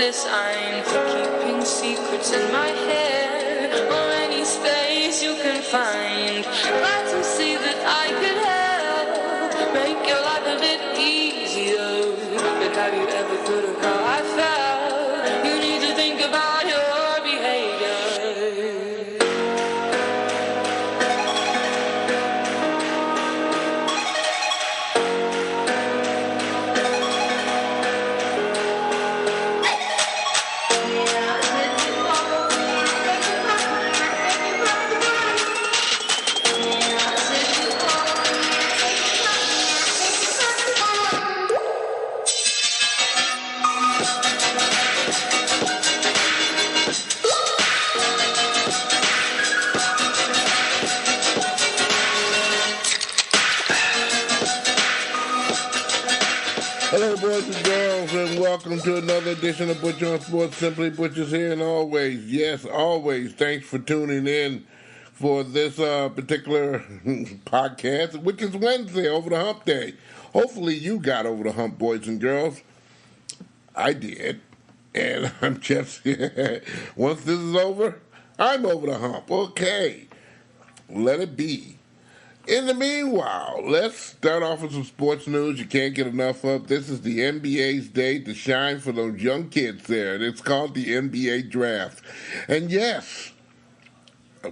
design for keeping secrets in my head, or any space you can find. Try to see that I could help make your life a bit easier. But have you ever thought of how I felt? You need to think about your behavior. Hello, boys and girls, and welcome to another edition of Butch On Sports. Simply Butch's here, and always, yes, always, thanks for tuning in for this particular podcast, which is Wednesday, Over the Hump Day. Hopefully you got over the hump, boys and girls. I did, and I'm just, once this is over, I'm over the hump. Okay, let it be. In the meanwhile, let's start off with some sports news you can't get enough of. This is the NBA's day to shine for those young kids there. And it's called the NBA Draft. And yes,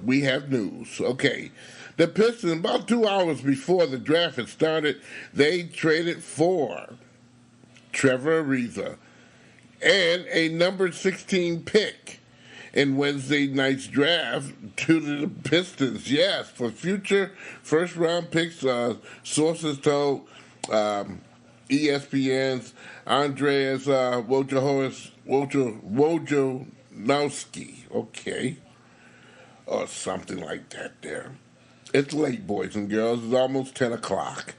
we have news. Okay, the Pistons, about 2 hours before the draft had started, they traded for Trevor Ariza and a number 16 pick in Wednesday night's draft to the Pistons. Yes, for future first-round picks, sources told ESPN's Andreas Wojnarowski, okay, or something like that there. It's late, boys and girls. It's almost 10 o'clock.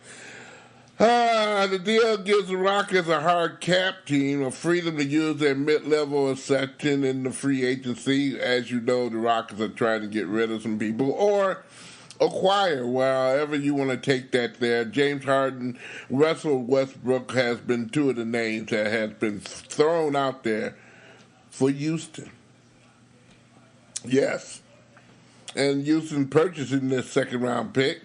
The deal gives the Rockets a hard cap team a freedom to use their mid-level section in the free agency. As you know, the Rockets are trying to get rid of some people or acquire, wherever you want to take that there. James Harden, Russell Westbrook has been two of the names that has been thrown out there for Houston. Yes. And Houston purchasing this second-round pick.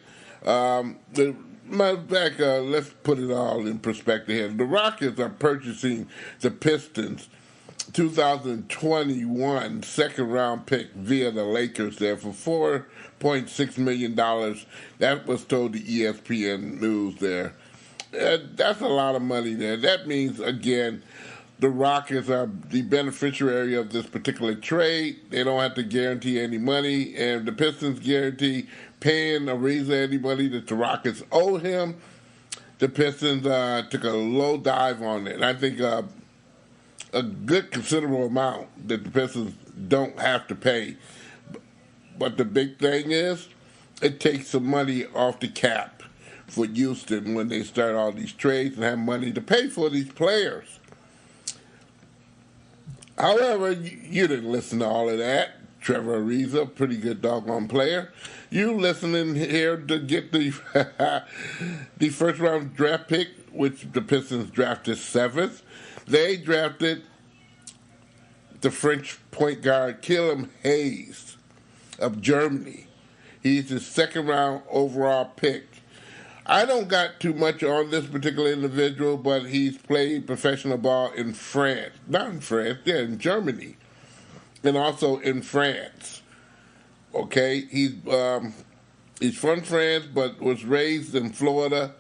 Let's put it all in perspective here. The Rockets are purchasing the Pistons 2021 second-round pick via the Lakers there for $4.6 million. That was told to ESPN News there. That's a lot of money there. That means, again, the Rockets are the beneficiary of this particular trade. They don't have to guarantee any money, and the Pistons guarantee paying Ariza any money that the Rockets owe him. The Pistons took a low dive on it. I think a good considerable amount that the Pistons don't have to pay. But the big thing is, it takes some money off the cap for Houston when they start all these trades and have money to pay for these players. However, you didn't listen to all of that. Trevor Ariza, pretty good doggone player. You listening here to get the the first round draft pick, which the Pistons drafted 7th. They drafted the French point guard Killian Hayes of Germany. He's the second round overall pick. I don't got too much on this particular individual, but he's played professional ball in France. Not in France, yeah, in Germany. And also in France. Okay, he's from France, but was raised in Florida.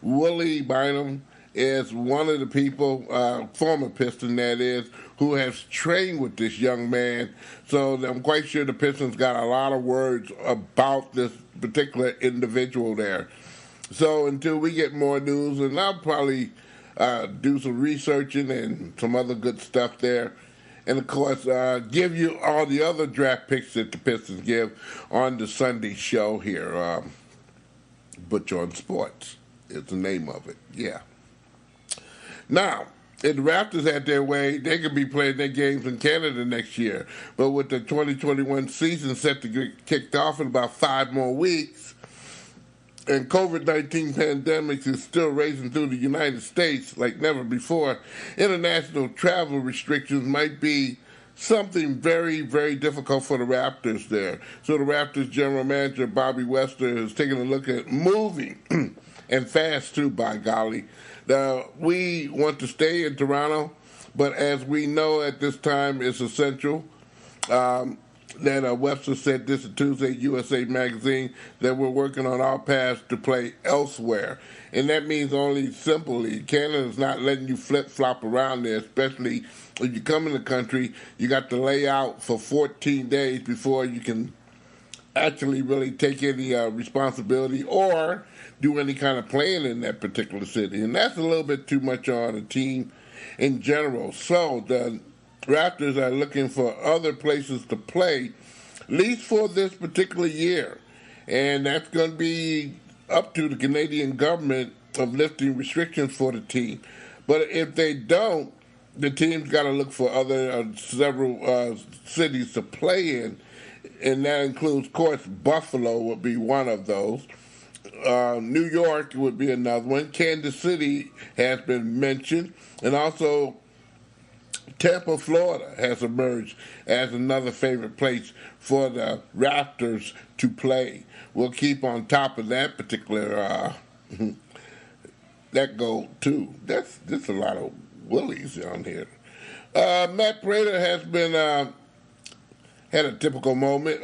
Willie Bynum is one of the people, former Piston that is, who has trained with this young man. So I'm quite sure the Pistons got a lot of words about this particular individual there. So until we get more news, and I'll probably do some researching and some other good stuff there. And, of course, give you all the other draft picks that the Pistons give on the Sunday show here. Butch On Sports is the name of it, yeah. Now, if the Raptors had their way, they could be playing their games in Canada next year. But with the 2021 season set to get kicked off in about 5 more weeks, and COVID-19 pandemic is still raging through the United States like never before, international travel restrictions might be something very, very difficult for the Raptors there. So the Raptors general manager, Bobby Wester, is taking a look at moving, and fast too, by golly. Now, we want to stay in Toronto, but as we know at this time, it's essential. That Webster said this is Tuesday, USA Magazine, that we're working on our paths to play elsewhere. And that means only simply, Canada's not letting you flip-flop around there, especially if you come in the country, you got to lay out for 14 days before you can actually really take any responsibility or do any kind of playing in that particular city. And that's a little bit too much on a team in general. So the Raptors are looking for other places to play, at least for this particular year. And that's going to be up to the Canadian government of lifting restrictions for the team. But if they don't, the team's got to look for other several cities to play in. And that includes, of course, Buffalo would be one of those. New York would be another one. Kansas City has been mentioned. And also Tampa, Florida has emerged as another favorite place for the Raptors to play. We'll keep on top of that particular that goal too. That's a lot of willies on here. Matt Prater has been had a typical moment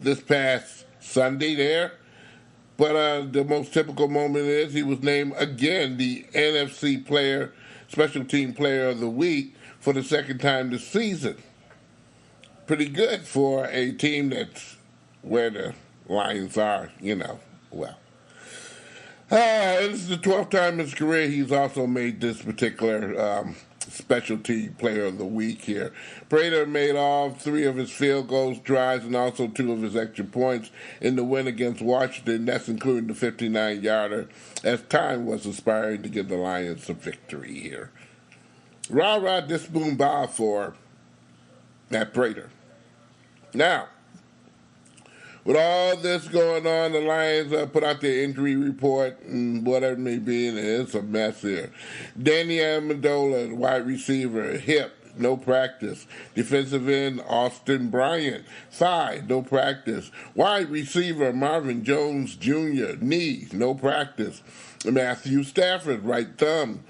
this past Sunday there. But the most typical moment is he was named again the NFC player, special team player of the week for the second time this season. Pretty good for a team that's where the Lions are, well. This is the 12th time in his career he's also made this particular special team player of the week here. Prater made all 3 of his field goals, tries, and also 2 of his extra points in the win against Washington. That's including the 59-yarder, as time was aspiring to give the Lions a victory here. Rah-rah, this boom bow for Matt Prater. Now, with all this going on, the Lions put out their injury report and whatever it may be, and it's a mess here. Danny Amendola, wide receiver, hip, no practice. Defensive end, Austin Bryant, thigh, no practice. Wide receiver, Marvin Jones Jr., knee, no practice. Matthew Stafford, right thumb,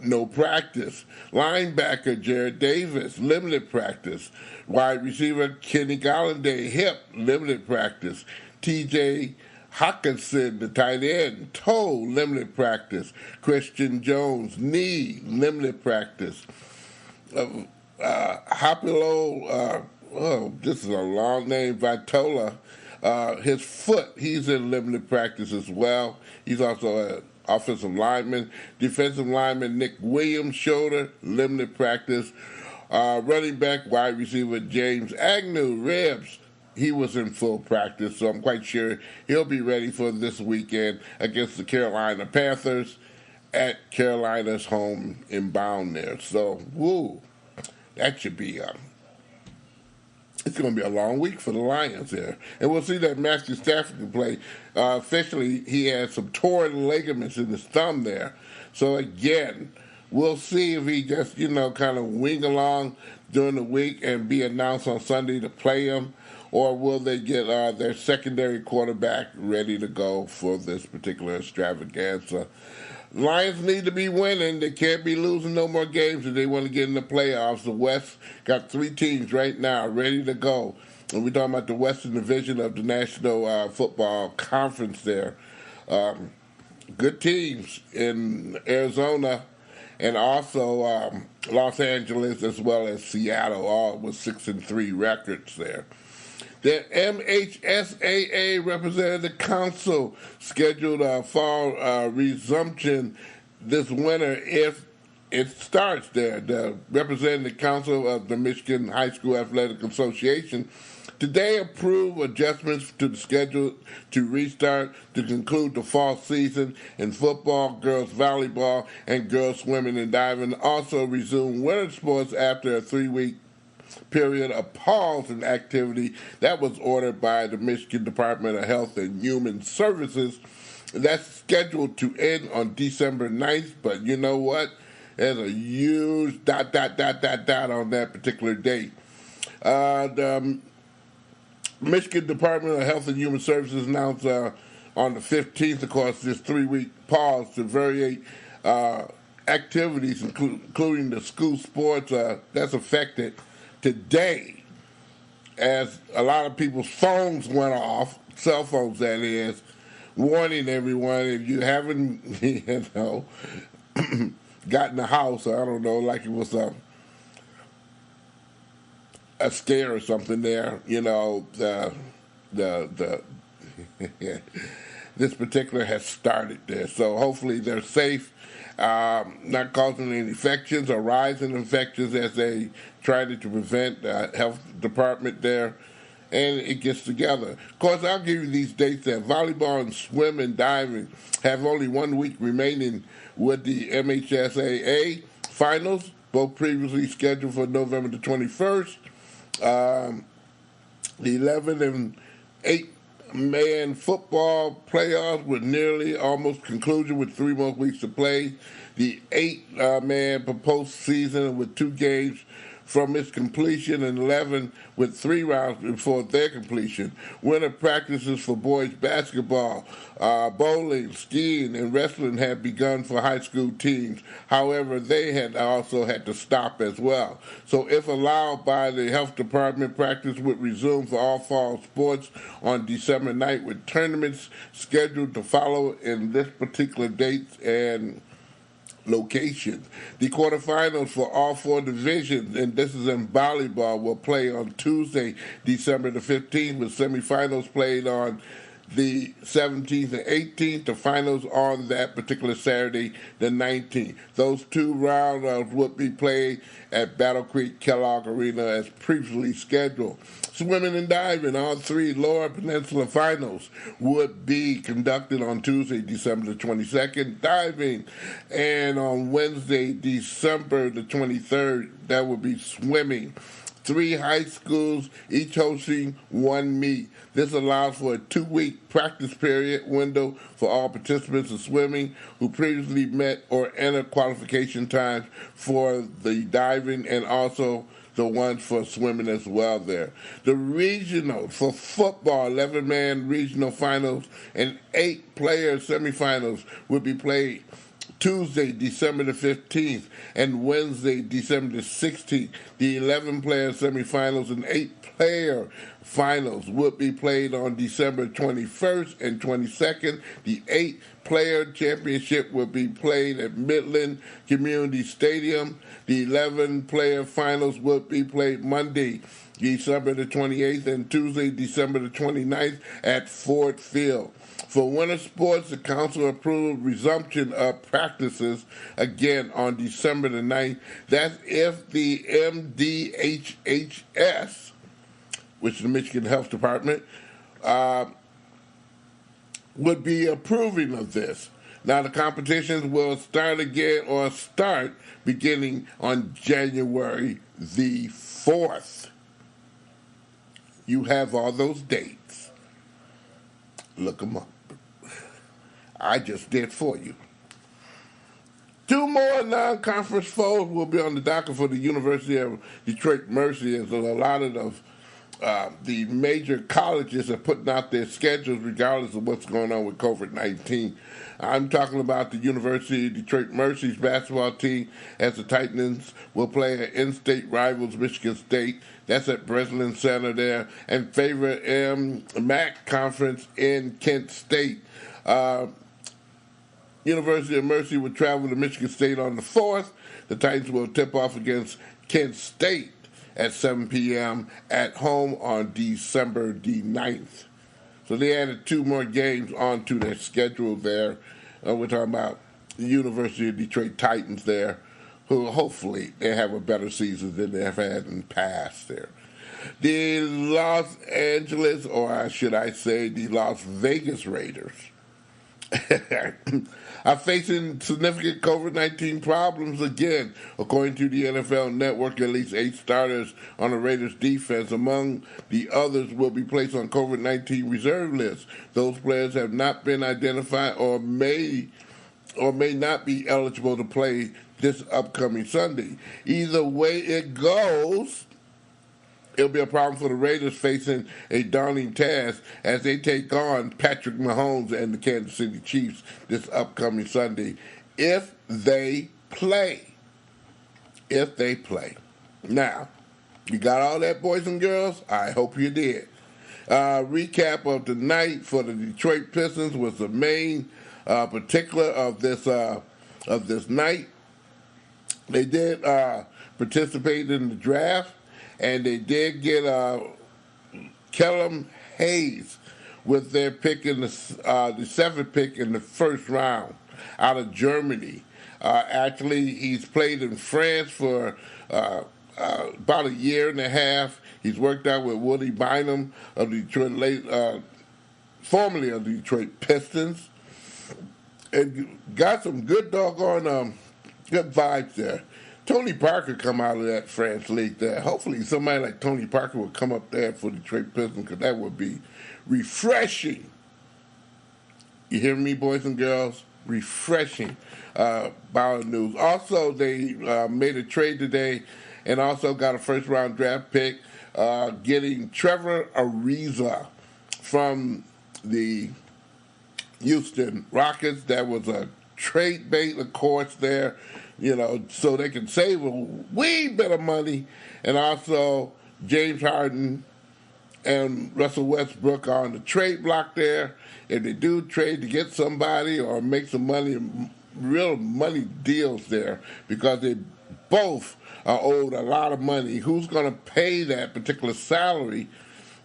no practice. Linebacker, Jared Davis, limited practice. Wide receiver, Kenny Galladay, hip, limited practice. T.J. Hawkinson, the tight end, toe, limited practice. Christian Jones, knee, limited practice. Hapilo, this is a long name, Vitola, his foot, he's in limited practice as well. He's also an offensive lineman. Defensive lineman Nick Williams, shoulder, limited practice. Running back, wide receiver James Agnew, ribs. He was in full practice, so I'm quite sure he'll be ready for this weekend against the Carolina Panthers at Carolina's home inbound there. So, that should be it's going to be a long week for the Lions there. And we'll see that Matthew Stafford can play. Officially, he has some torn ligaments in his thumb there. So, again, we'll see if he just, kind of wing along during the week and be announced on Sunday to play him. Or will they get their secondary quarterback ready to go for this particular extravaganza? Lions need to be winning. They can't be losing no more games if they want to get in the playoffs. The West got 3 teams right now ready to go. And we're talking about the Western Division of the National Football Conference there. Good teams in Arizona and also Los Angeles as well as Seattle, all with 6-3 records there. The MHSAA Representative Council scheduled fall resumption this winter if it starts there. The Representative Council of the Michigan High School Athletic Association today approved adjustments to the schedule to restart to conclude the fall season in football, girls volleyball, and girls swimming and diving. Also resume winter sports after a 3-week period, a pause in activity that was ordered by the Michigan Department of Health and Human Services. That's scheduled to end on December 9th, but you know what? There's a huge dot on that particular date. The Michigan Department of Health and Human Services announced on the 15th, of course, this 3-week pause to vary activities, including the school sports that's affected today, as a lot of people's phones went off, cell phones that is, warning everyone if you haven't, gotten a house, I don't know, like it was a scare or something there, this particular has started there. So hopefully they're safe, not causing any infections or rise in infections as they try to prevent the health department there. And it gets together. Of course, I'll give you these dates that volleyball and swim and diving have only 1 week remaining with the MHSAA finals, both previously scheduled for November the 21st. The 11 and 8-man football playoffs with nearly almost conclusion with 3 more weeks to play. The 8-man proposed season with 2 games from its completion and 11 with 3 rounds before their completion. Winter practices for boys basketball, bowling, skiing, and wrestling had begun for high school teams. However, they had also had to stop as well. So if allowed by the health department, practice would resume for all fall sports on December 9th, with tournaments scheduled to follow in this particular dates and locations. The quarterfinals for all 4 divisions, and this is in volleyball, will play on Tuesday, December the 15th, with semifinals played on the 17th and 18th, the finals on that particular Saturday, the 19th. Those 2 rounds would be played at Battle Creek Kellogg Arena as previously scheduled. Swimming and diving, all 3 Lower Peninsula finals would be conducted on Tuesday, December the 22nd, diving, and on Wednesday, December the 23rd, that would be swimming. 3 high schools, each hosting 1 meet. This allows for a 2-week practice period window for all participants in swimming who previously met or entered qualification times for the diving, and also the ones for swimming as well there. The regional for football, 11-man regional finals and 8-player semifinals will be played Tuesday, December the 15th, and Wednesday, December the 16th. The 11-player semifinals and 8-player finals would be played on December 21st and 22nd. The 8-player championship will be played at Midland Community Stadium. The 11-player finals would be played Monday, December the 28th, and Tuesday, December the 29th at Ford Field. For winter sports, the council approved resumption of practices again on December the 9th. That's if the MDHHS, which is the Michigan Health Department, would be approving of this. Now, the competitions will start beginning on January the 4th. You have all those dates. Look them up. I just did for you. 2 more non-conference foes will be on the docket for the University of Detroit Mercy, as a lot of the major colleges are putting out their schedules regardless of what's going on with COVID-19. I'm talking about the University of Detroit Mercy's basketball team, as the Titans will play at in-state rivals Michigan State. That's at Breslin Center there, and favorite MAC conference in Kent State. University of Mercy will travel to Michigan State on the 4th. The Titans will tip off against Kent State at 7 p.m. at home on December the 9th. So they added 2 more games onto their schedule there. We're talking about the University of Detroit Titans there, who hopefully they have a better season than they have had in the past there. The Los Angeles, or should I say the Las Vegas Raiders, are facing significant COVID-19 problems again. According to the NFL Network, at least 8 starters on the Raiders defense, among the others, will be placed on COVID-19 reserve lists. Those players have not been identified or may not be eligible to play this upcoming Sunday. Either way it goes, it'll be a problem for the Raiders facing a daunting task as they take on Patrick Mahomes and the Kansas City Chiefs this upcoming Sunday, if they play. If they play. Now, you got all that, boys and girls? I hope you did. Recap of the night for the Detroit Pistons was the main particular of this night. They did participate in the draft. And they did get Killian Hayes with their pick in the 7th pick in the first round out of Germany. Actually, he's played in France for about a year and a half. He's worked out with Woody Bynum of Detroit, formerly of the Detroit Pistons, and got some good doggone good vibes there. Tony Parker come out of that France league there. Hopefully somebody like Tony Parker will come up there for the Detroit Pistons, because that would be refreshing. You hear me, boys and girls? Refreshing Bauer news. Also, they made a trade today and also got a first-round draft pick, getting Trevor Ariza from the Houston Rockets. That was a trade bait, of course, there, so they can save a wee bit of money. And also, James Harden and Russell Westbrook are on the trade block there. If they do trade to get somebody or make some money, real money deals there, because they both are owed a lot of money. Who's going to pay that particular salary?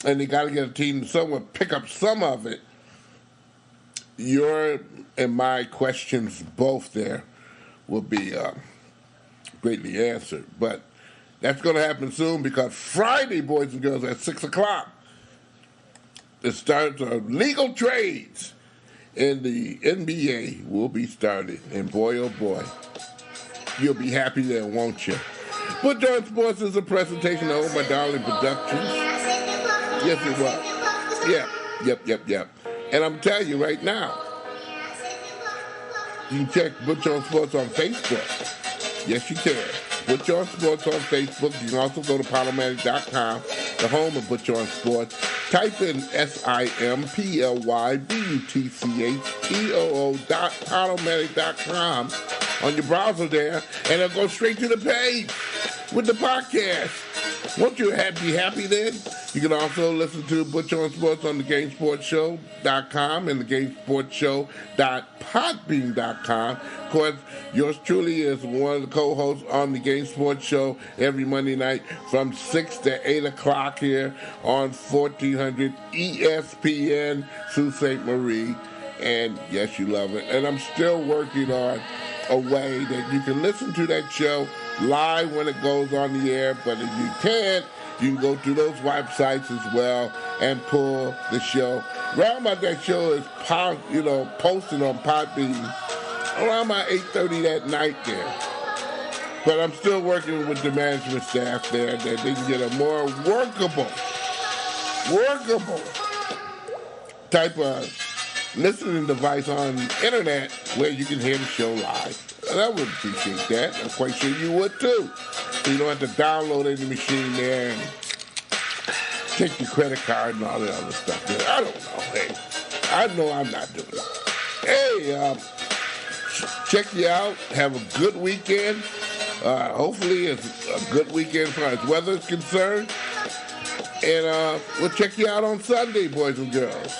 And they got to get a team to somewhat pick up some of it. Your and my questions both there will be greatly answered. But that's going to happen soon, because Friday, boys and girls, at 6 o'clock, it starts legal trades in the NBA will be started. And boy, oh boy, you'll be happy there, won't you? Butch On Sports is a presentation of My Darling Productions. Yes, it was. Yep. And I'm telling you right now, you can check Butch On Sports on Facebook. Yes, you can. Butch On Sports on Facebook. You can also go to Podomatic.com, the home of Butch On Sports. Type in SIMPLYBUTCHEOO.Podomatic.com on your browser there, and it'll go straight to the page with the podcast. Won't you be happy then? You can also listen to Butch On Sports on the GameSportsShow.com and the GameSportsShow.podbean.com. Of course, yours truly is one of the co-hosts on the Game Sports Show every Monday night from 6 to 8 o'clock here on 1400 ESPN, Sault Ste. Marie. And yes, you love it. And I'm still working on a way that you can listen to that show live when it goes on the air, but if you can't, you can go to those websites as well and pull the show. Around about that show is posted on Podbean around about 8:30 that night there. But I'm still working with the management staff there that they can get a more workable type of listening device on the internet where you can hear the show live. And I would appreciate that. I'm quite sure you would too. So you don't have to download any machine there and take your credit card and all that other stuff there. I don't know. Hey, I know I'm not doing it. Hey, check you out. Have a good weekend. Hopefully it's a good weekend as far as weather is concerned. And we'll check you out on Sunday, boys and girls.